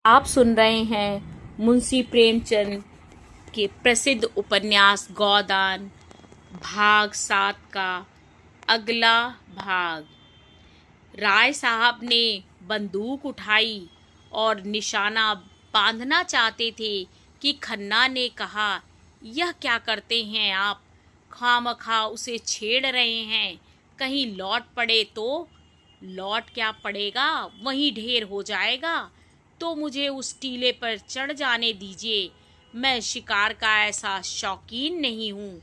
आप सुन रहे हैं मुंशी प्रेमचंद के प्रसिद्ध उपन्यास गोदान भाग 7 का अगला भाग। राय साहब ने बंदूक उठाई और निशाना बांधना चाहते थे कि खन्ना ने कहा, यह क्या करते हैं आप? खामखा उसे छेड़ रहे हैं, कहीं लौट पड़े तो? लौट क्या पड़ेगा, वहीं ढेर हो जाएगा। तो मुझे उस टीले पर चढ़ जाने दीजिए। मैं शिकार का ऐसा शौकीन नहीं हूँ।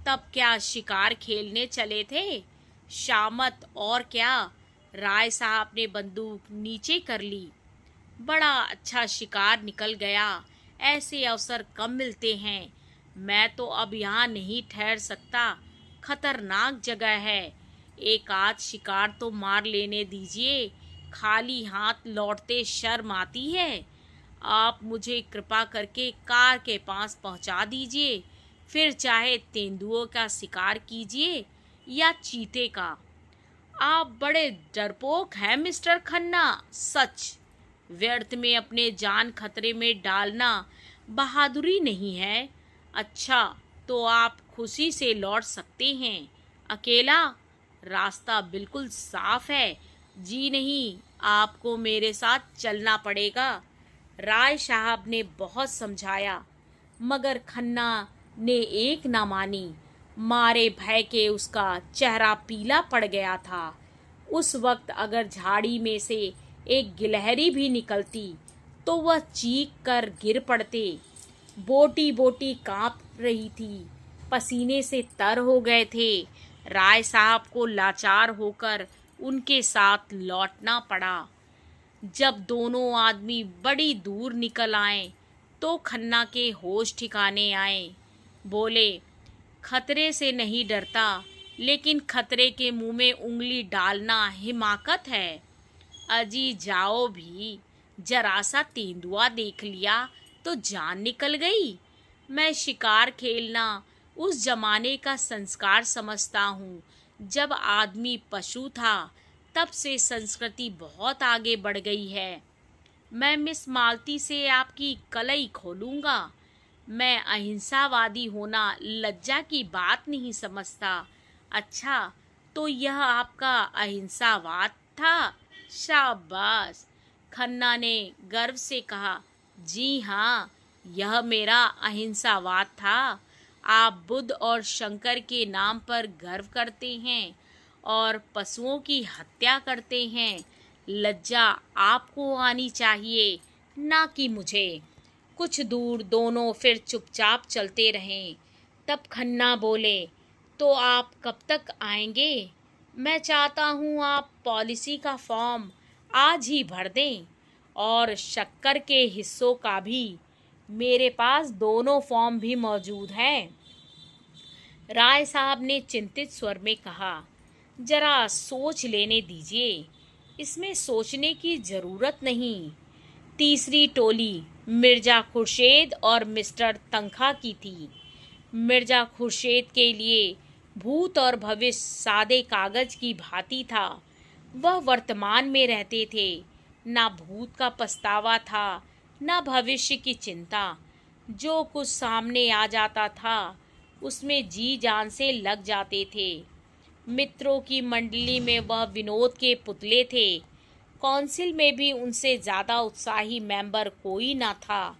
तब क्या शिकार खेलने चले थे? शामत और क्या। राय साहब ने बंदूक नीचे कर ली। बड़ा अच्छा शिकार निकल गया। ऐसे अवसर कम मिलते हैं। मैं तो अब यहाँ नहीं ठहर सकता, खतरनाक जगह है। एक आध शिकार तो मार लेने दीजिए, खाली हाथ लौटते शर्म आती है। आप मुझे कृपा करके कार के पास पहुंचा दीजिए, फिर चाहे तेंदुओं का शिकार कीजिए या चीते का। आप बड़े डरपोक हैं मिस्टर खन्ना, सच। व्यर्थ में अपने जान खतरे में डालना बहादुरी नहीं है। अच्छा, तो आप खुशी से लौट सकते हैं। अकेला? रास्ता बिल्कुल साफ है। जी नहीं, आपको मेरे साथ चलना पड़ेगा। राय साहब ने बहुत समझाया, मगर खन्ना ने एक ना मानी। मारे भय के उसका चेहरा पीला पड़ गया था। उस वक्त अगर झाड़ी में से एक गिलहरी भी निकलती तो वह चीख कर गिर पड़ते। बोटी बोटी कांप रही थी, पसीने से तर हो गए थे। राय साहब को लाचार होकर उनके साथ लौटना पड़ा। जब दोनों आदमी बड़ी दूर निकल आए तो खन्ना के होश ठिकाने आए। बोले, खतरे से नहीं डरता, लेकिन खतरे के मुंह में उंगली डालना हिमाकत है। अजी जाओ भी, जरा सा तेंदुआ देख लिया तो जान निकल गई। मैं शिकार खेलना उस जमाने का संस्कार समझता हूँ जब आदमी पशु था। तब से संस्कृति बहुत आगे बढ़ गई है। मैं मिस मालती से आपकी कलई खोलूँगा। मैं अहिंसावादी होना लज्जा की बात नहीं समझता। अच्छा, तो यह आपका अहिंसावाद था? शाबाश, खन्ना ने गर्व से कहा। जी हाँ, यह मेरा अहिंसावाद था। आप बुद्ध और शंकर के नाम पर गर्व करते हैं और पशुओं की हत्या करते हैं। लज्जा आपको आनी चाहिए, ना कि मुझे। कुछ दूर दोनों फिर चुपचाप चलते रहें। तब खन्ना बोले, तो आप कब तक आएंगे? मैं चाहता हूँ आप पॉलिसी का फॉर्म आज ही भर दें, और शक्कर के हिस्सों का भी। मेरे पास दोनों फॉर्म भी मौजूद हैं। राय साहब ने चिंतित स्वर में कहा, जरा सोच लेने दीजिए। इसमें सोचने की जरूरत नहीं। तीसरी टोली मिर्जा खुर्शेद और मिस्टर तंखा की थी। मिर्जा खुर्शेद के लिए भूत और भविष्य सादे कागज की भांति था। वह वर्तमान में रहते थे। ना भूत का पछतावा था, ना भविष्य की चिंता। जो कुछ सामने आ जाता था उसमें जी जान से लग जाते थे। मित्रों की मंडली में वह विनोद के पुतले थे। काउंसिल में भी उनसे ज़्यादा उत्साही मेंबर कोई ना था।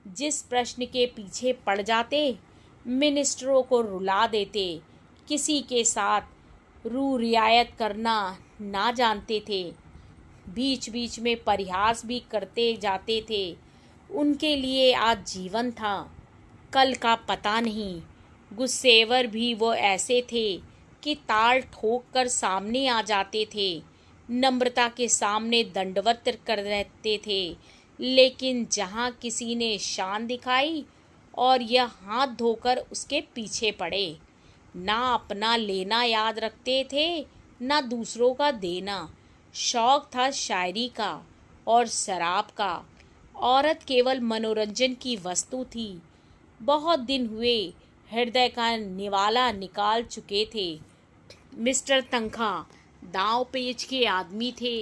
जिस प्रश्न के पीछे पड़ जाते, मिनिस्टरों को रुला देते। किसी के साथ रू रियायत करना ना जानते थे। बीच बीच में परिहास भी करते जाते थे। उनके लिए आज जीवन था, कल का पता नहीं। गुस्सेवर भी वो ऐसे थे कि ताल ठोक कर सामने आ जाते थे। नम्रता के सामने दंडवत कर रहते थे। लेकिन जहाँ किसी ने शान दिखाई और यह हाथ धोकर उसके पीछे पड़े। ना अपना लेना याद रखते थे, ना दूसरों का देना। शौक था शायरी का और शराब का। औरत केवल मनोरंजन की वस्तु थी। बहुत दिन हुए हृदय का निवाला निकाल चुके थे। मिस्टर तंखा दांव पेच के आदमी थे।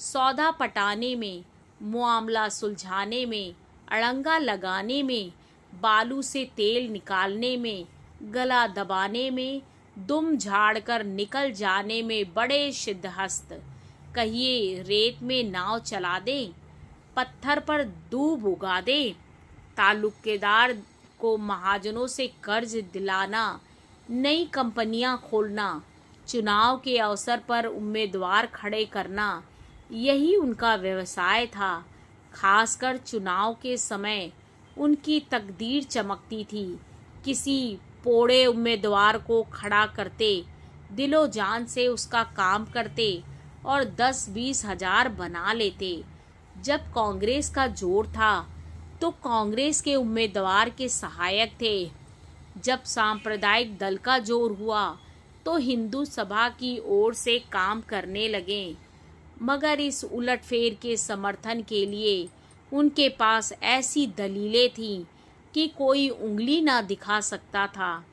सौदा पटाने में मामला सुलझाने में, अड़ंगा लगाने में, बालू से तेल निकालने में, गला दबाने में, दुम झाड़कर निकल जाने में बड़े सिद्धहस्त। कहिए रेत में नाव चला दें, पत्थर पर दूब उगा दें, तालुकेदार को महाजनों से कर्ज दिलाना, नई कंपनियां खोलना, चुनाव के अवसर पर उम्मीदवार खड़े करना, यही उनका व्यवसाय था। खासकर चुनाव के समय उनकी तकदीर चमकती थी। किसी पोड़े उम्मीदवार को खड़ा करते, दिलो जान से उसका काम करते और 10-20 हजार बना लेते। जब कांग्रेस का जोर था तो कांग्रेस के उम्मीदवार के सहायक थे। जब सांप्रदायिक दल का जोर हुआ तो हिंदू सभा की ओर से काम करने लगे। मगर इस उलटफेर के समर्थन के लिए उनके पास ऐसी दलीलें थीं कि कोई उंगली ना दिखा सकता था।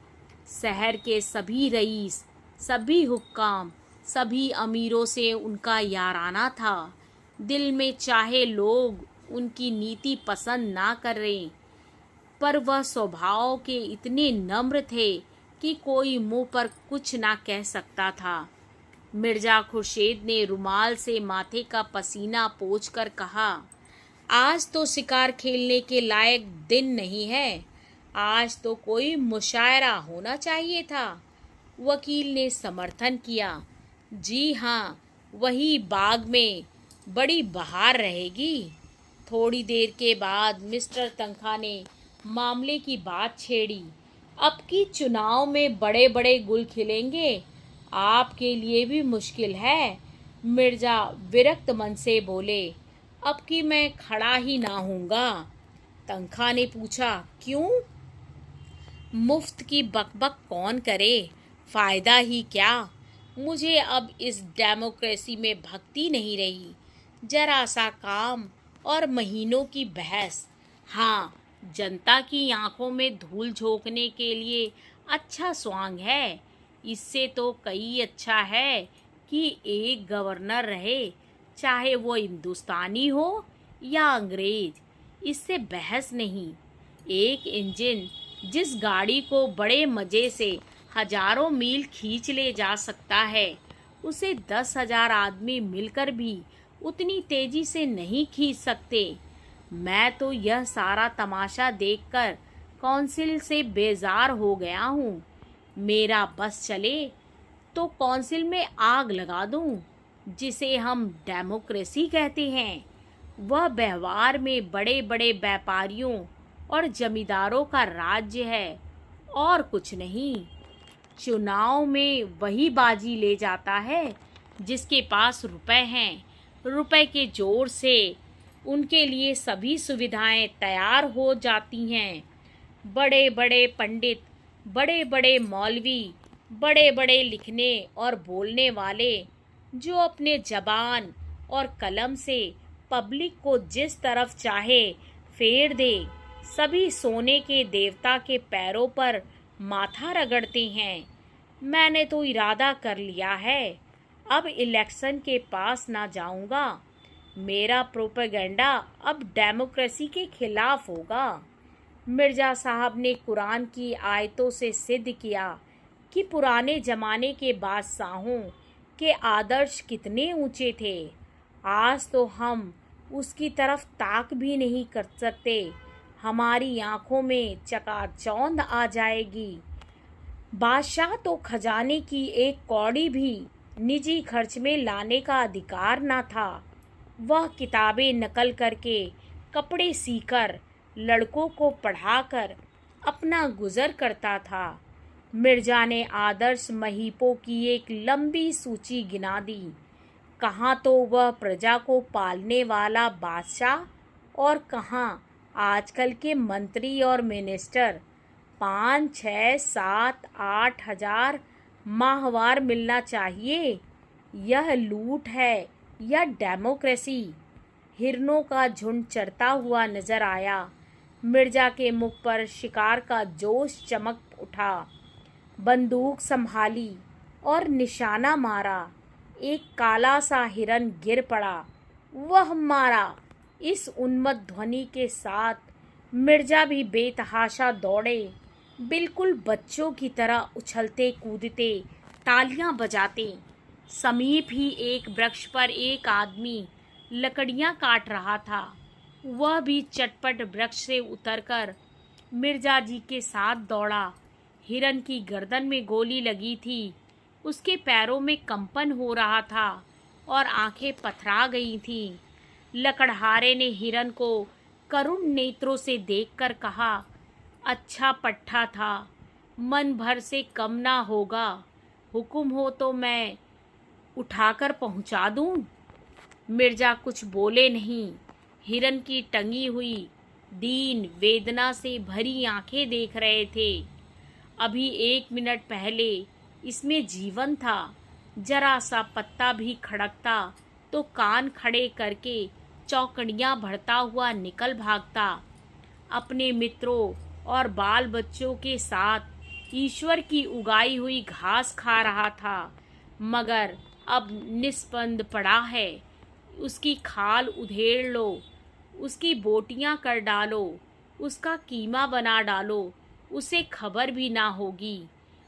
शहर के सभी रईस, सभी हुक्काम, सभी अमीरों से उनका याराना था। दिल में चाहे लोग उनकी नीति पसंद ना करें, पर वह स्वभाव के इतने नम्र थे कि कोई मुंह पर कुछ ना कह सकता था। मिर्जा खुर्शीद ने रुमाल से माथे का पसीना पोंछकर कहा, आज तो शिकार खेलने के लायक दिन नहीं है, आज तो कोई मुशायरा होना चाहिए था। वकील ने समर्थन किया, जी हाँ, वही बाग में बड़ी बहार रहेगी। थोड़ी देर के बाद मिस्टर तनखा ने मामले की बात छेड़ी। अब की चुनाव में बड़े बड़े गुल खिलेंगे, आपके लिए भी मुश्किल है। मिर्जा विरक्त मन से बोले, अब की मैं खड़ा ही ना हूँगा। तनखा ने पूछा, क्यों? मुफ्त की बकबक कौन करे, फायदा ही क्या। मुझे अब इस डेमोक्रेसी में भक्ति नहीं रही। जरा सा काम और महीनों की बहस। हाँ, जनता की आंखों में धूल झोंकने के लिए अच्छा स्वांग है। इससे तो कई अच्छा है कि एक गवर्नर रहे, चाहे वो हिंदुस्तानी हो या अंग्रेज। इससे बहस नहीं। एक इंजन जिस गाड़ी को बड़े मजे से हजारों मील खींच ले जा सकता है, उसे 10,000 आदमी मिलकर भी उतनी तेजी से नहीं खींच सकते। मैं तो यह सारा तमाशा देखकर काउंसिल से बेजार हो गया हूँ। मेरा बस चले तो काउंसिल में आग लगा दूँ, जिसे हम डेमोक्रेसी कहते हैं। वह व्यवहार में बड़े बड़े व्यापारियों और जमींदारों का राज्य है और कुछ नहीं। चुनाव में वही बाजी ले जाता है जिसके पास रुपए हैं। रुपए के जोर से उनके लिए सभी सुविधाएं तैयार हो जाती हैं। बड़े बड़े पंडित, बड़े बड़े मौलवी, बड़े बड़े लिखने और बोलने वाले, जो अपने जबान और कलम से पब्लिक को जिस तरफ चाहे फेर दे, सभी सोने के देवता के पैरों पर माथा रगड़ते हैं। मैंने तो इरादा कर लिया है, अब इलेक्शन के पास ना जाऊंगा। मेरा प्रोपेगेंडा अब डेमोक्रेसी के खिलाफ होगा। मिर्जा साहब ने कुरान की आयतों से सिद्ध किया कि पुराने जमाने के बादशाहों के आदर्श कितने ऊंचे थे। आज तो हम उसकी तरफ ताक भी नहीं कर सकते। हमारी आंखों में चकाचौंध आ जाएगी। बादशाह तो खजाने की एक कौड़ी भी निजी खर्च में लाने का अधिकार न था। वह किताबें नकल करके, कपड़े सीकर, लड़कों को पढ़ाकर अपना गुजर करता था। मिर्जा ने आदर्श महीपों की एक लंबी सूची गिना दी। कहाँ तो वह प्रजा को पालने वाला बादशाह और कहाँ आजकल के मंत्री और मिनिस्टर। 5, 6, 7, 8 हजार माहवार मिलना चाहिए। यह लूट है या डेमोक्रेसी? हिरनों का झुंड चरता हुआ नजर आया। मिर्जा के मुख पर शिकार का जोश चमक उठा। बंदूक संभाली और निशाना मारा। एक काला सा हिरन गिर पड़ा। वह मारा इस उन्मत्त ध्वनि के साथ मिर्जा भी बेतहाशा दौड़े, बिल्कुल बच्चों की तरह उछलते कूदते, तालियां बजाते। समीप ही एक वृक्ष पर एक आदमी लकड़ियां काट रहा था। वह भी चटपट वृक्ष से उतरकर मिर्जा जी के साथ दौड़ा। हिरन की गर्दन में गोली लगी थी, उसके पैरों में कंपन हो रहा था और आंखें पथरा गई थीं। लकड़हारे ने हिरन को करुण नेत्रों से देखकर कहा, अच्छा पट्ठा था, मन भर से कम ना होगा। हुक्म हो तो मैं उठाकर पहुंचा दूं? मिर्जा कुछ बोले नहीं। हिरन की टंगी हुई दीन वेदना से भरी आंखें देख रहे थे। अभी 1 मिनट पहले इसमें जीवन था। जरा सा पत्ता भी खड़कता तो कान खड़े करके चौकड़ियां भरता हुआ निकल भागता। अपने मित्रों और बाल बच्चों के साथ ईश्वर की उगाई हुई घास खा रहा था, मगर अब निस्पंद पड़ा है। उसकी खाल उधेड़ लो, उसकी बोटियां कर डालो, उसका कीमा बना डालो, उसे खबर भी ना होगी।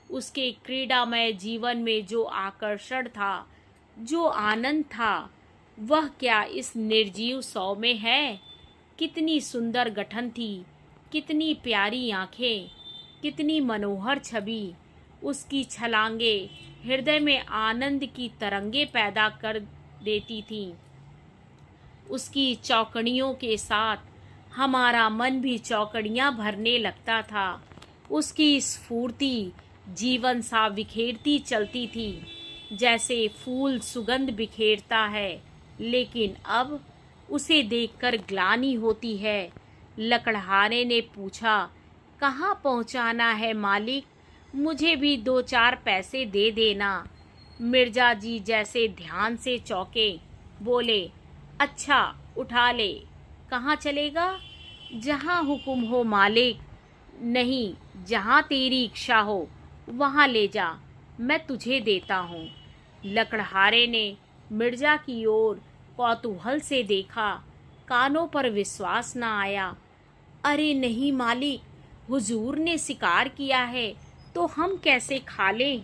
उसके क्रीडामय जीवन में जो आकर्षण था, जो आनंद था, वह क्या इस निर्जीव सौ में है? कितनी सुंदर गठन थी, कितनी प्यारी आंखें, कितनी मनोहर छवि। उसकी छलांगे हृदय में आनंद की तरंगे पैदा कर देती थीं। उसकी चौकड़ियों के साथ हमारा मन भी चौकड़ियां भरने लगता था। उसकी स्फूर्ति जीवन सा बिखेरती चलती थी, जैसे फूल सुगंध बिखेरता है। लेकिन अब उसे देखकर ग्लानि होती है। लकड़हारे ने पूछा, कहाँ पहुँचाना है मालिक? मुझे भी 2-4 पैसे दे देना। मिर्जा जी जैसे ध्यान से चौंके, बोले, अच्छा उठा ले। कहाँ चलेगा? जहाँ हुक्म हो मालिक। नहीं, जहाँ तेरी इच्छा हो वहाँ ले जा, मैं तुझे देता हूँ। लकड़हारे ने मिर्जा की ओर कौतूहल से देखा। कानों पर विश्वास न आया। अरे नहीं मालिक, हुजूर ने शिकार किया है तो हम कैसे खा लें?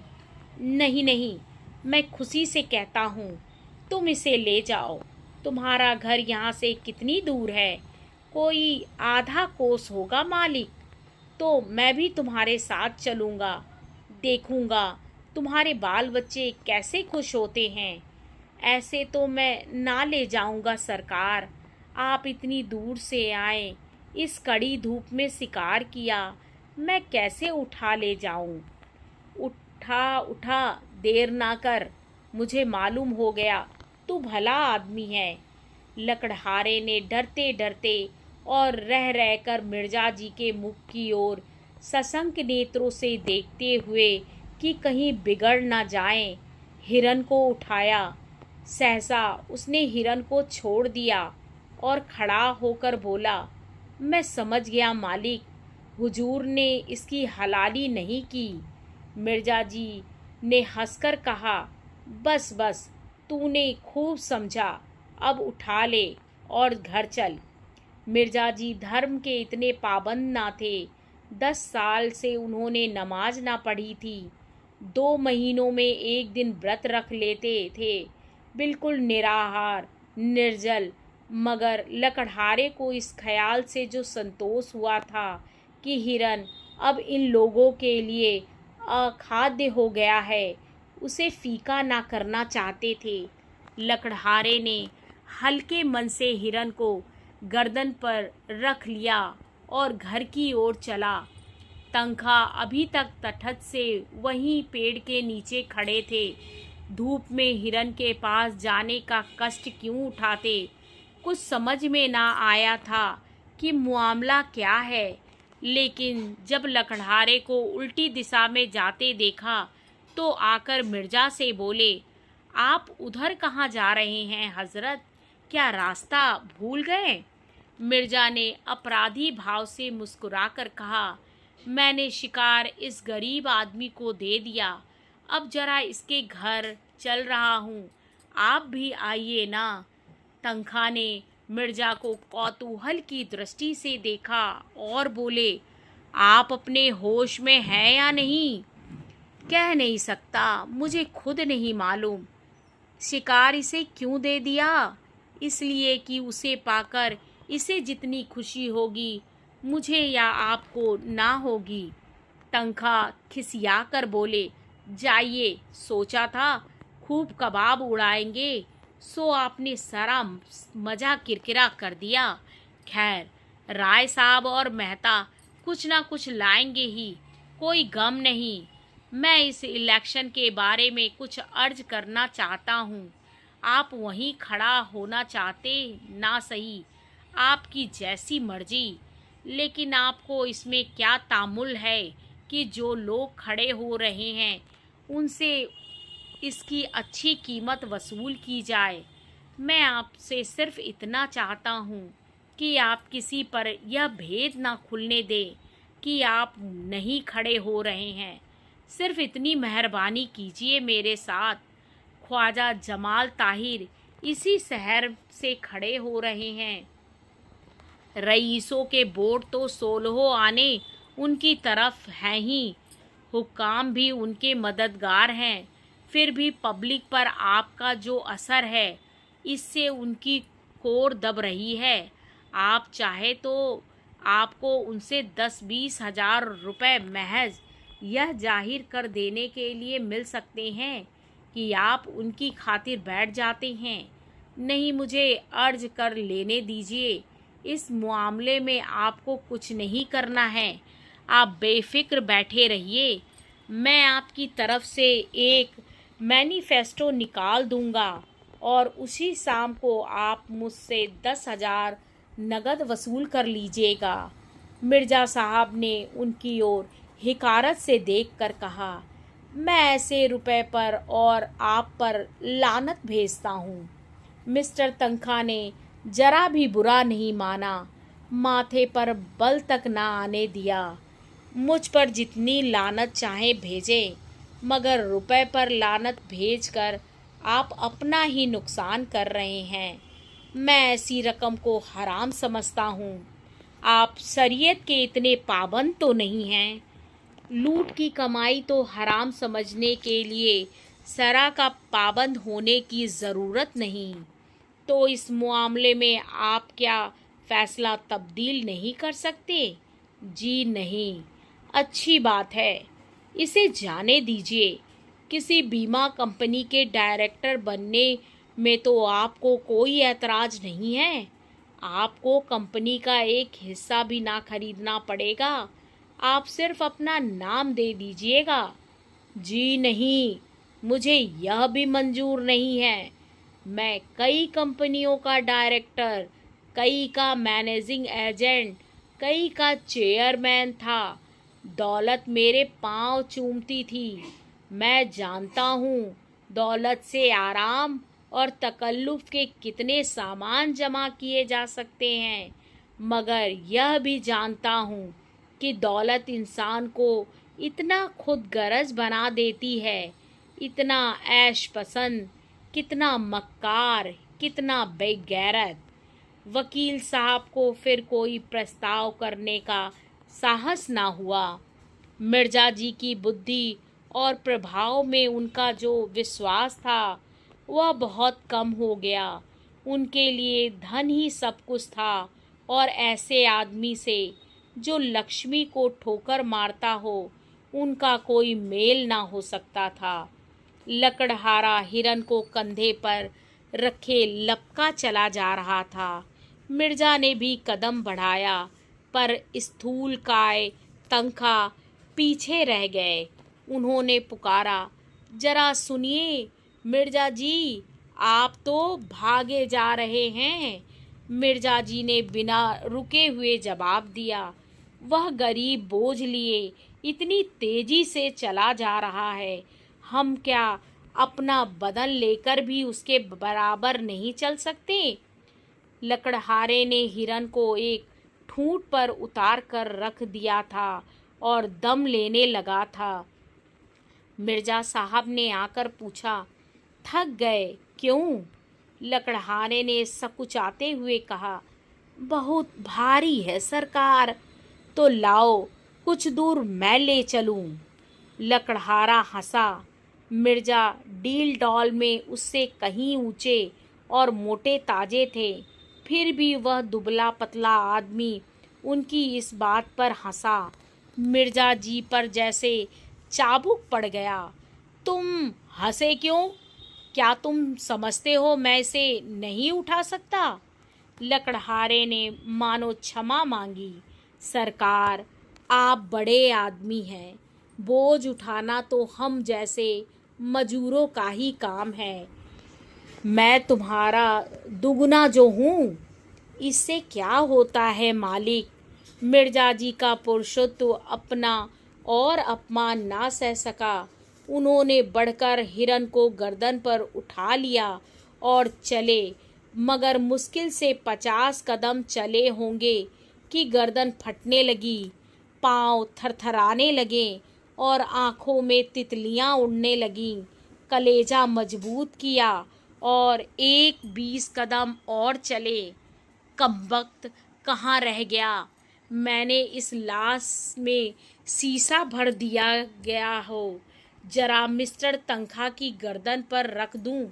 नहीं नहीं, मैं खुशी से कहता हूँ, तुम इसे ले जाओ। तुम्हारा घर यहाँ से कितनी दूर है? कोई आधा कोस होगा मालिक। तो मैं भी तुम्हारे साथ चलूँगा, देखूँगा तुम्हारे बाल बच्चे कैसे खुश होते हैं। ऐसे तो मैं ना ले जाऊँगा सरकार, आप इतनी दूर से आए, इस कड़ी धूप में शिकार किया, मैं कैसे उठा ले जाऊं? उठा उठा, देर ना कर, मुझे मालूम हो गया तू भला आदमी है। लकड़हारे ने डरते डरते और रह रहकर मिर्जा जी के मुख की ओर सशंक नेत्रों से देखते हुए कि कहीं बिगड़ ना जाए, हिरन को उठाया। सहसा उसने हिरन को छोड़ दिया और खड़ा होकर बोला, मैं समझ गया मालिक, हुजूर ने इसकी हलाली नहीं की। मिर्जा जी ने हंसकर कहा, बस बस, तूने खूब समझा, अब उठा ले और घर चल। मिर्जा जी धर्म के इतने पाबंद ना थे। 10 साल से उन्होंने नमाज ना पढ़ी थी। 2 महीनों में एक दिन व्रत रख लेते थे, बिल्कुल निराहार निर्जल। मगर लकड़हारे को इस ख्याल से जो संतोष हुआ था कि हिरन अब इन लोगों के लिए अखाद्य हो गया है, उसे फीका ना करना चाहते थे। लकड़हारे ने हल्के मन से हिरन को गर्दन पर रख लिया और घर की ओर चला। तंखा अभी तक तटस्थ से वहीं पेड़ के नीचे खड़े थे। धूप में हिरन के पास जाने का कष्ट क्यों उठाते, कुछ समझ में ना आया था कि मामला क्या है। लेकिन जब लकड़हारे को उल्टी दिशा में जाते देखा तो आकर मिर्जा से बोले, आप उधर कहाँ जा रहे हैं हजरत? क्या रास्ता भूल गए? मिर्जा ने अपराधी भाव से मुस्कुराकर कहा, मैंने शिकार इस गरीब आदमी को दे दिया, अब जरा इसके घर चल रहा हूँ, आप भी आइए ना। तंखा ने मिर्जा को कौतूहल की दृष्टि से देखा और बोले, आप अपने होश में हैं या नहीं? कह नहीं सकता, मुझे खुद नहीं मालूम। शिकार इसे क्यों दे दिया? इसलिए कि उसे पाकर इसे जितनी खुशी होगी मुझे या आपको ना होगी। तंखा खिसिया कर बोले, जाइए, सोचा था खूब कबाब उड़ाएंगे, सो आपने सारा मजा किरकिरा कर दिया। खैर, राय साहब और मेहता कुछ ना कुछ लाएंगे ही, कोई गम नहीं। मैं इस इलेक्शन के बारे में कुछ अर्ज करना चाहता हूँ। आप वहीं खड़ा होना चाहते ना सही, आपकी जैसी मर्जी, लेकिन आपको इसमें क्या तामुल है कि जो लोग खड़े हो रहे हैं उनसे इसकी अच्छी कीमत वसूल की जाए। मैं आपसे सिर्फ इतना चाहता हूँ कि आप किसी पर यह भेद ना खुलने दें कि आप नहीं खड़े हो रहे हैं। सिर्फ इतनी मेहरबानी कीजिए मेरे साथ। ख्वाजा जमाल ताहिर इसी शहर से खड़े हो रहे हैं। रईसों के वोट तो 16 आने उनकी तरफ हैं ही, हुक्काम भी उनके मददगार हैं। फिर भी पब्लिक पर आपका जो असर है, इससे उनकी कोर दब रही है। आप चाहे तो आपको उनसे 10-20 हजार रुपए महज यह जाहिर कर देने के लिए मिल सकते हैं कि आप उनकी खातिर बैठ जाते हैं। नहीं, मुझे अर्ज कर लेने दीजिए। इस मामले में आपको कुछ नहीं करना है, आप बेफिक्र बैठे रहिए। मैं आपकी तरफ से एक मैनिफेस्टो निकाल दूंगा और उसी शाम को आप मुझसे 10,000 नगद वसूल कर लीजिएगा। मिर्जा साहब ने उनकी ओर हिकारत से देखकर कहा, मैं ऐसे रुपए पर और आप पर लानत भेजता हूँ। मिस्टर तंखा ने जरा भी बुरा नहीं माना, माथे पर बल तक ना आने दिया। मुझ पर जितनी लानत चाहे भेजें, मगर रुपए पर लानत भेजकर आप अपना ही नुकसान कर रहे हैं। मैं ऐसी रकम को हराम समझता हूँ। आप शरीयत के इतने पाबंद तो नहीं हैं। लूट की कमाई तो हराम समझने के लिए शरा का पाबंद होने की ज़रूरत नहीं। तो इस मामले में आप क्या फैसला तब्दील नहीं कर सकते? जी नहीं। अच्छी बात है, इसे जाने दीजिए। किसी बीमा कंपनी के डायरेक्टर बनने में तो आपको कोई ऐतराज़ नहीं है। आपको कंपनी का एक हिस्सा भी ना खरीदना पड़ेगा, आप सिर्फ अपना नाम दे दीजिएगा। जी नहीं, मुझे यह भी मंजूर नहीं है। मैं कई कंपनियों का डायरेक्टर, कई का मैनेजिंग एजेंट, कई का चेयरमैन था। दौलत मेरे पांव चूमती थी। मैं जानता हूँ दौलत से आराम और तकल्लुफ़ के कितने सामान जमा किए जा सकते हैं, मगर यह भी जानता हूँ कि दौलत इंसान को इतना खुदगर्ज बना देती है, इतना ऐश पसंद, कितना मक्कार, कितना बेगैरत। वकील साहब को फिर कोई प्रस्ताव करने का साहस ना हुआ। मिर्जा जी की बुद्धि और प्रभाव में उनका जो विश्वास था वह बहुत कम हो गया। उनके लिए धन ही सब कुछ था और ऐसे आदमी से जो लक्ष्मी को ठोकर मारता हो उनका कोई मेल ना हो सकता था। लकड़हारा हिरन को कंधे पर रखे लपका चला जा रहा था। मिर्जा ने भी कदम बढ़ाया, पर स्थूलकाय तंखा पीछे रह गए। उन्होंने पुकारा, जरा सुनिए मिर्जा जी, आप तो भागे जा रहे हैं। मिर्जा जी ने बिना रुके हुए जवाब दिया, वह गरीब बोझ लिए इतनी तेजी से चला जा रहा है, हम क्या अपना बदन लेकर भी उसके बराबर नहीं चल सकते? लकड़हारे ने हिरन को एक ठूंठ पर उतार कर रख दिया था और दम लेने लगा था। मिर्जा साहब ने आकर पूछा, थक गए क्यों? लकड़हारे ने सकुचाते हुए कहा, बहुत भारी है सरकार, तो लाओ कुछ दूर मैं ले चलूं। लकड़हारा हंसा। मिर्जा डील डॉल में उससे कहीं ऊंचे और मोटे ताजे थे, फिर भी वह दुबला पतला आदमी उनकी इस बात पर हंसा। मिर्जा जी पर जैसे चाबुक पड़ गया। तुम हंसे क्यों? क्या तुम समझते हो मैं इसे नहीं उठा सकता? लकड़हारे ने मानो क्षमा मांगी। सरकार, आप बड़े आदमी हैं, बोझ उठाना तो हम जैसे मजूरों का ही काम है। मैं तुम्हारा दुगना जो हूँ, इससे क्या होता है मालिक? मिर्जा जी का पुरुषत्व अपना और अपमान ना सह सका। उन्होंने बढ़कर हिरन को गर्दन पर उठा लिया और चले, मगर मुश्किल से 50 कदम चले होंगे कि गर्दन फटने लगी, पांव थरथराने लगे और आंखों में तितलियां उड़ने लगीं। कलेजा मजबूत किया और 20 कदम और चले। कमबख्त कहाँ रह गया? मैंने इस लाश में शीशा भर दिया गया हो, जरा मिस्टर तनखा की गर्दन पर रख दूं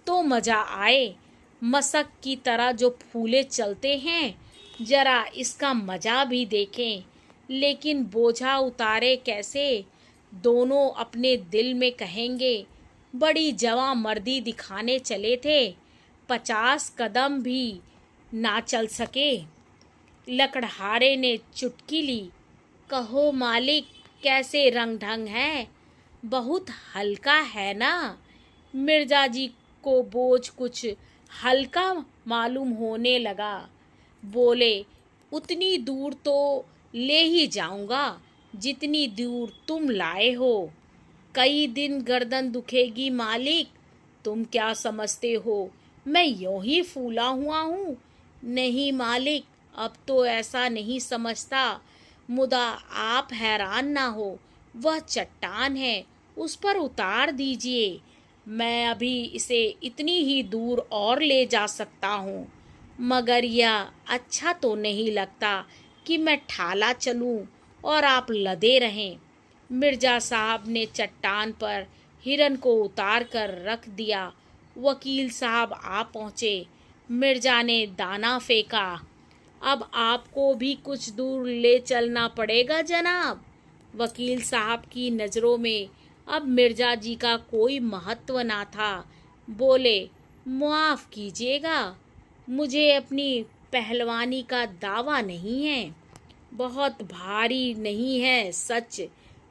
तो मज़ा आए। मशक की तरह जो फूले चलते हैं, जरा इसका मज़ा भी देखें। लेकिन बोझा उतारे कैसे? दोनों अपने दिल में कहेंगे, बड़ी जवां मर्दी दिखाने चले थे, 50 कदम भी ना चल सके। लकड़हारे ने चुटकी ली। कहो मालिक, कैसे रंग ढंग है? बहुत हल्का है ना? मिर्जा जी को बोझ कुछ हल्का मालूम होने लगा। बोले, उतनी दूर तो ले ही जाऊंगा जितनी दूर तुम लाए हो। कई दिन गर्दन दुखेगी मालिक। तुम क्या समझते हो मैं यूं ही फूला हुआ हूँ? नहीं मालिक, अब तो ऐसा नहीं समझता। मुदा आप हैरान ना हो, वह चट्टान है, उस पर उतार दीजिए। मैं अभी इसे इतनी ही दूर और ले जा सकता हूँ, मगर यह अच्छा तो नहीं लगता कि मैं ठाला चलूँ और आप लदे रहें। मिर्जा साहब ने चट्टान पर हिरन को उतार कर रख दिया। वकील साहब आ पहुँचे। मिर्जा ने दाना फेंका। अब आपको भी कुछ दूर ले चलना पड़ेगा जनाब। वकील साहब की नज़रों में अब मिर्जा जी का कोई महत्व ना था। बोले, माफ़ कीजिएगा, मुझे अपनी पहलवानी का दावा नहीं है। बहुत भारी नहीं है सच।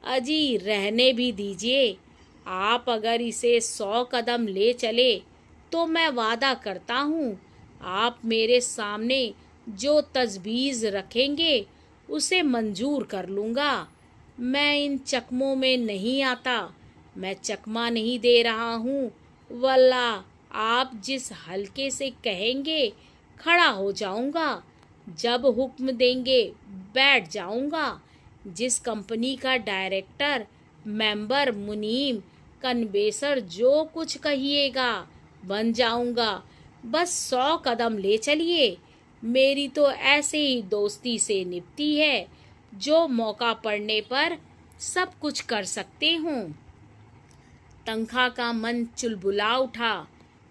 अजी, रहने भी दीजिए। आप अगर इसे 100 कदम ले चले तो मैं वादा करता हूँ, आप मेरे सामने जो तजवीज़ रखेंगे उसे मंजूर कर लूँगा। मैं इन चकमों में नहीं आता। मैं चकमा नहीं दे रहा हूँ, वल्लाह आप जिस हल्के से कहेंगे खड़ा हो जाऊँगा। जब हुक्म देंगे बैठ जाऊँगा। जिस कंपनी का डायरेक्टर, मेंबर, मुनीम, कन्वेसर जो कुछ कहिएगा बन जाऊँगा। बस 100 कदम ले चलिए। मेरी तो ऐसे ही दोस्ती से निभती है, जो मौका पड़ने पर सब कुछ कर सकते हूँ। तनखा का मन चुलबुला उठा।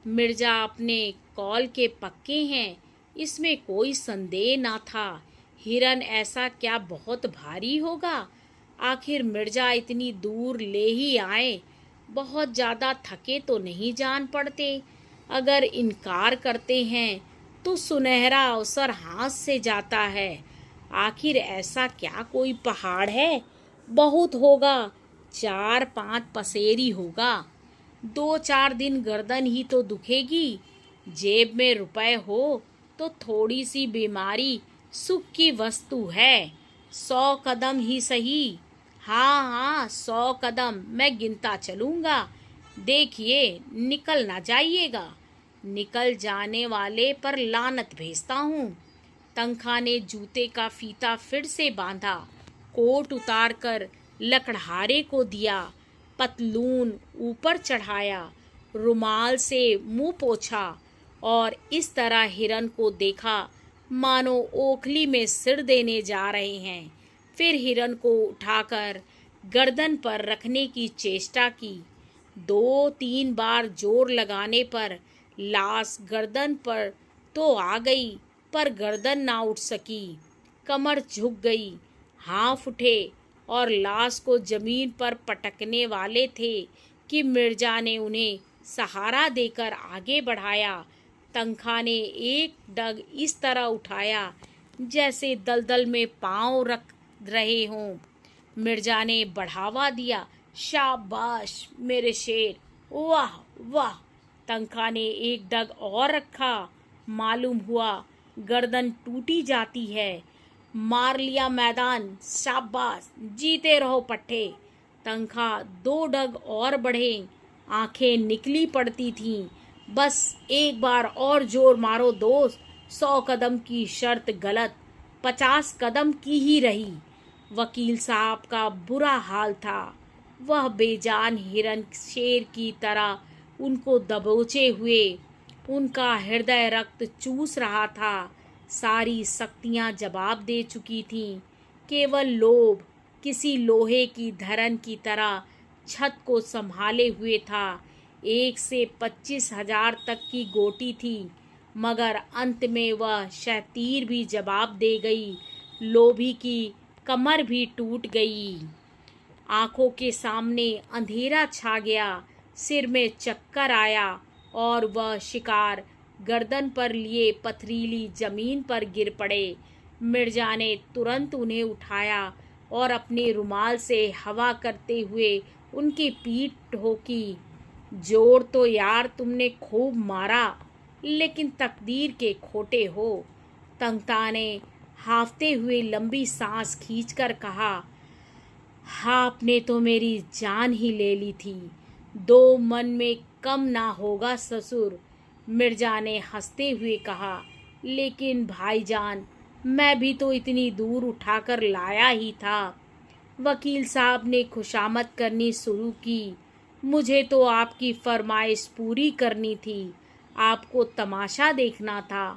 मिर्जा अपने कौल के पक्के हैं, इसमें कोई संदेह ना था। हिरन ऐसा क्या बहुत भारी होगा? आखिर मिर्जा इतनी दूर ले ही आए, बहुत ज़्यादा थके तो नहीं जान पड़ते। अगर इनकार करते हैं तो सुनहरा अवसर हाथ से जाता है। आखिर ऐसा क्या कोई पहाड़ है? बहुत होगा 4-5 पसेरी होगा। 2-4 दिन गर्दन ही तो दुखेगी। जेब में रुपए हो तो थोड़ी सी बीमारी सुख की वस्तु है। 100 कदम ही सही। हाँ, 100 कदम मैं गिनता चलूँगा। देखिए, निकल ना जाइएगा। निकल जाने वाले पर लानत भेजता हूँ। तनखा ने जूते का फीता फिर से बांधा, कोट उतार कर लकड़हारे को दिया, पतलून ऊपर चढ़ाया, रुमाल से मुंह पोंछा और इस तरह हिरन को देखा मानो ओखली में सिर देने जा रहे हैं। फिर हिरन को उठाकर गर्दन पर रखने की चेष्टा की। 2-3 बार जोर लगाने पर लाश गर्दन पर तो आ गई, पर गर्दन ना उठ सकी। कमर झुक गई, हाथ उठे और लाश को जमीन पर पटकने वाले थे कि मिर्जा ने उन्हें सहारा देकर आगे बढ़ाया। तनखा ने एक डग इस तरह उठाया जैसे दलदल में पांव रख रहे हों। मिर्जा ने बढ़ावा दिया, शाबाश मेरे शेर, वाह वाह। तनखा ने एक डग और रखा। मालूम हुआ गर्दन टूटी जाती है। मार लिया मैदान, शाबाश, जीते रहो पट्टे। तनखा 2 डग और बढ़े। आंखें निकली पड़ती थीं। बस एक बार और जोर मारो दोस्त। 100 कदम की शर्त गलत, 50 कदम की ही रही। वकील साहब का बुरा हाल था। वह बेजान हिरन शेर की तरह उनको दबोचे हुए, उनका हृदय रक्त चूस रहा था। सारी शक्तियां जवाब दे चुकी थीं। केवल लोभ किसी लोहे की धरन की तरह छत को संभाले हुए था। 1 से 25,000 तक की गोटी थी, मगर अंत में वह शहतीर भी जवाब दे गई। लोभी की कमर भी टूट गई। आंखों के सामने अंधेरा छा गया, सिर में चक्कर आया और वह शिकार गर्दन पर लिए पथरीली जमीन पर गिर पड़े। मिर्जा ने तुरंत उन्हें उठाया और अपने रुमाल से हवा करते हुए उनकी पीठ ठोकी। जोर तो यार तुमने खूब मारा, लेकिन तकदीर के खोटे हो। तंगता ने हाफते हुए लंबी सांस खींचकर कहा, आपने तो मेरी जान ही ले ली थी। 2 मन में कम ना होगा ससुर। मिर्जा ने हंसते हुए कहा, लेकिन भाईजान मैं भी तो इतनी दूर उठाकर लाया ही था। वकील साहब ने खुशामद करनी शुरू की। मुझे तो आपकी फरमाइश पूरी करनी थी, आपको तमाशा देखना था,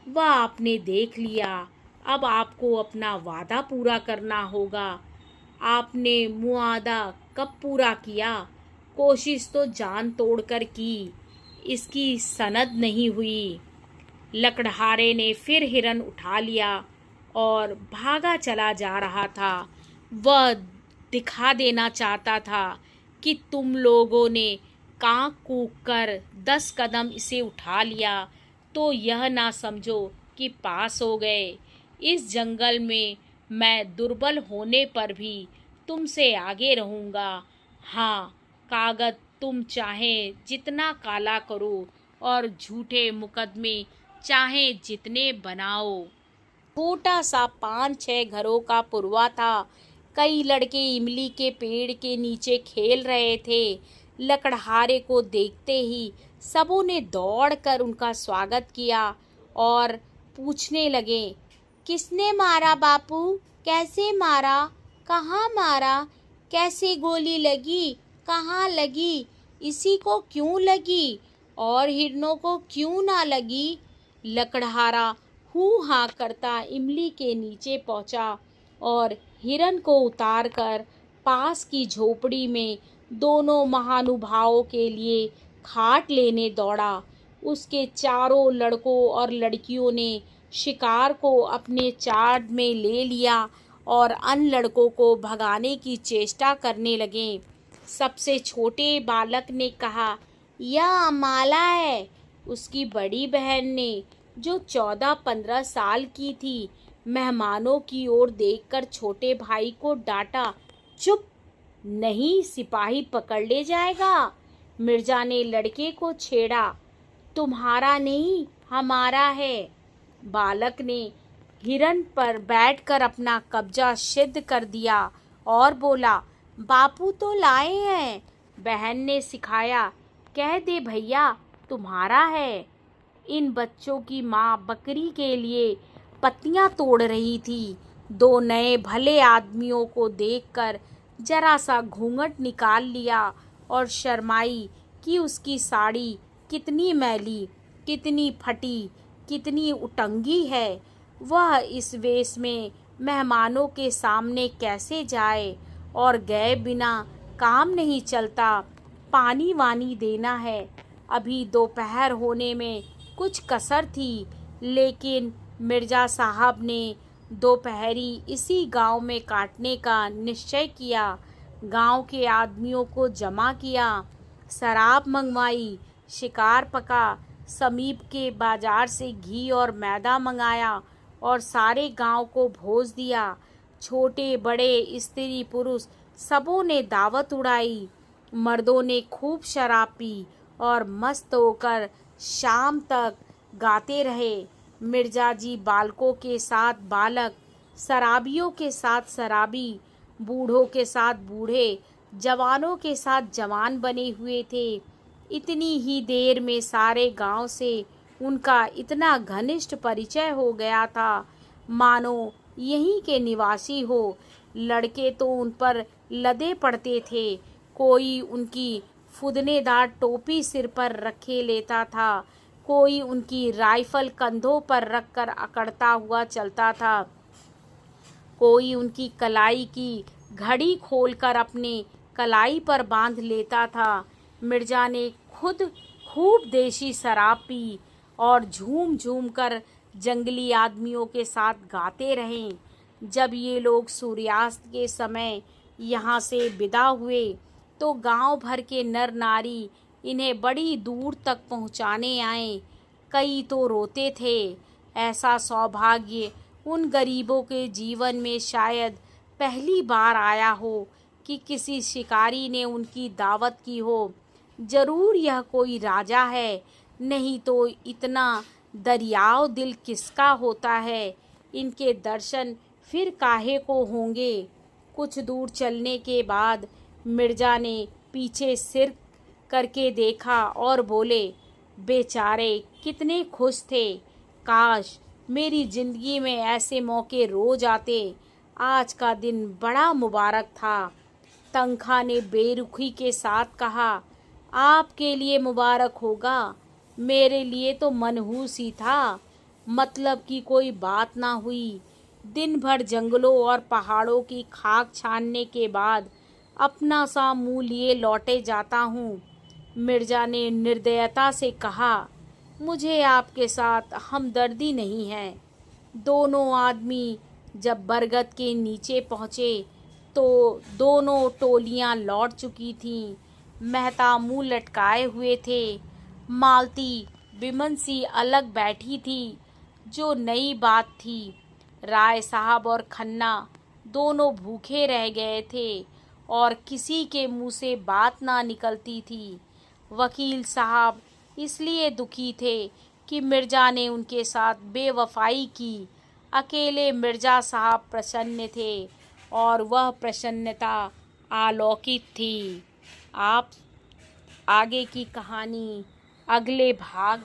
वह आपने देख लिया। अब आपको अपना वादा पूरा करना होगा। आपने मुआदा कब पूरा किया? कोशिश तो जान तोड़कर की, इसकी सनद नहीं हुई। लकड़हारे ने फिर हिरन उठा लिया और भागा चला जा रहा था। वह दिखा देना चाहता था कि तुम लोगों ने कांक कूक कर 10 कदम इसे उठा लिया तो यह ना समझो कि पास हो गए। इस जंगल में मैं दुर्बल होने पर भी तुमसे आगे रहूँगा। हाँ, कागज तुम चाहे जितना काला करो और झूठे मुकदमे चाहे जितने बनाओ। छोटा सा 5-6 घरों का पुरवा था। कई लड़के इमली के पेड़ के नीचे खेल रहे थे। लकड़हारे को देखते ही सबों ने दौड़कर उनका स्वागत किया और पूछने लगे, किसने मारा बापू? कैसे मारा? कहाँ मारा? कैसे गोली लगी? कहाँ लगी? इसी को क्यों लगी और हिरनों को क्यों ना लगी? लकड़हारा हू हाँ करता इमली के नीचे पहुंचा और हिरन को उतारकर पास की झोपड़ी में दोनों महानुभावों के लिए खाट लेने दौड़ा। उसके चारों लड़कों और लड़कियों ने शिकार को अपने चार्ज में ले लिया और अन्य लड़कों को भगाने की चेष्टा करने लगे। सबसे छोटे बालक ने कहा, यह अमाला है। उसकी बड़ी बहन ने, जो 14-15 साल की थी, मेहमानों की ओर देखकर छोटे भाई को डांटा, चुप, नहीं सिपाही पकड़ ले जाएगा। मिर्जा ने लड़के को छेड़ा, तुम्हारा नहीं हमारा है। बालक ने हिरन पर बैठकर अपना कब्जा सिद्ध कर दिया और बोला, बापू तो लाए हैं। बहन ने सिखाया, कह दे भैया तुम्हारा है। इन बच्चों की माँ बकरी के लिए पत्तियां तोड़ रही थी। 2 नए भले आदमियों को देखकर जरा सा घूंघट निकाल लिया और शर्माई कि उसकी साड़ी कितनी मैली। कितनी फटी, कितनी उटंगी है। वह इस वेश में मेहमानों के सामने कैसे जाए, और गए बिना काम नहीं चलता। पानी वानी देना है। अभी दोपहर होने में कुछ कसर थी, लेकिन मिर्ज़ा साहब ने दोपहरी इसी गांव में काटने का निश्चय किया। गांव के आदमियों को जमा किया, शराब मंगवाई, शिकार पका, समीप के बाजार से घी और मैदा मंगाया और सारे गांव को भोज दिया। छोटे बड़े, स्त्री पुरुष सबों ने दावत उड़ाई। मर्दों ने खूब शराब पी और मस्त होकर शाम तक गाते रहे। मिर्जा जी बालकों के साथ बालक, शराबियों के साथ शराबी, बूढ़ों के साथ बूढ़े, जवानों के साथ जवान बने हुए थे। इतनी ही देर में सारे गांव से उनका इतना घनिष्ठ परिचय हो गया था, मानो यहीं के निवासी हो। लड़के तो उन पर लदे पड़ते थे। कोई उनकी फुदनेदार टोपी सिर पर रखे लेता था, कोई उनकी राइफल कंधों पर रखकर अकड़ता हुआ चलता था, कोई उनकी कलाई की घड़ी खोलकर अपने कलाई पर बांध लेता था। मिर्जा ने खुद खूब देशी शराब पी और झूम झूम कर जंगली आदमियों के साथ गाते रहे। जब ये लोग सूर्यास्त के समय यहाँ से विदा हुए तो गांव भर के नर नारी इन्हें बड़ी दूर तक पहुँचाने आए। कई तो रोते थे। ऐसा सौभाग्य उन गरीबों के जीवन में शायद पहली बार आया हो कि किसी शिकारी ने उनकी दावत की हो। जरूर यह कोई राजा है, नहीं तो इतना दरियाव दिल किसका होता है। इनके दर्शन फिर काहे को होंगे। कुछ दूर चलने के बाद मिर्जा ने पीछे सिर करके देखा और बोले, बेचारे कितने खुश थे। काश मेरी जिंदगी में ऐसे मौके रोज आते। आज का दिन बड़ा मुबारक था। तंखा ने बेरुखी के साथ कहा, आपके लिए मुबारक होगा, मेरे लिए तो मनहूस ही था। मतलब की कोई बात ना हुई। दिन भर जंगलों और पहाड़ों की खाक छानने के बाद अपना सा मुँह लिए लौटे जाता हूँ। मिर्जा ने निर्दयता से कहा, मुझे आपके साथ हमदर्दी नहीं है। दोनों आदमी जब बरगद के नीचे पहुँचे तो दोनों टोलियाँ लौट चुकी थीं। मेहता मुँह लटकाए हुए थे। मालती बिमन सी अलग बैठी थी, जो नई बात थी। राय साहब और खन्ना दोनों भूखे रह गए थे और किसी के मुंह से बात ना निकलती थी। वकील साहब इसलिए दुखी थे कि मिर्जा ने उनके साथ बेवफाई की। अकेले मिर्जा साहब प्रसन्न थे और वह प्रसन्नता अलौकिक थी। आप आगे की कहानी अगले भाग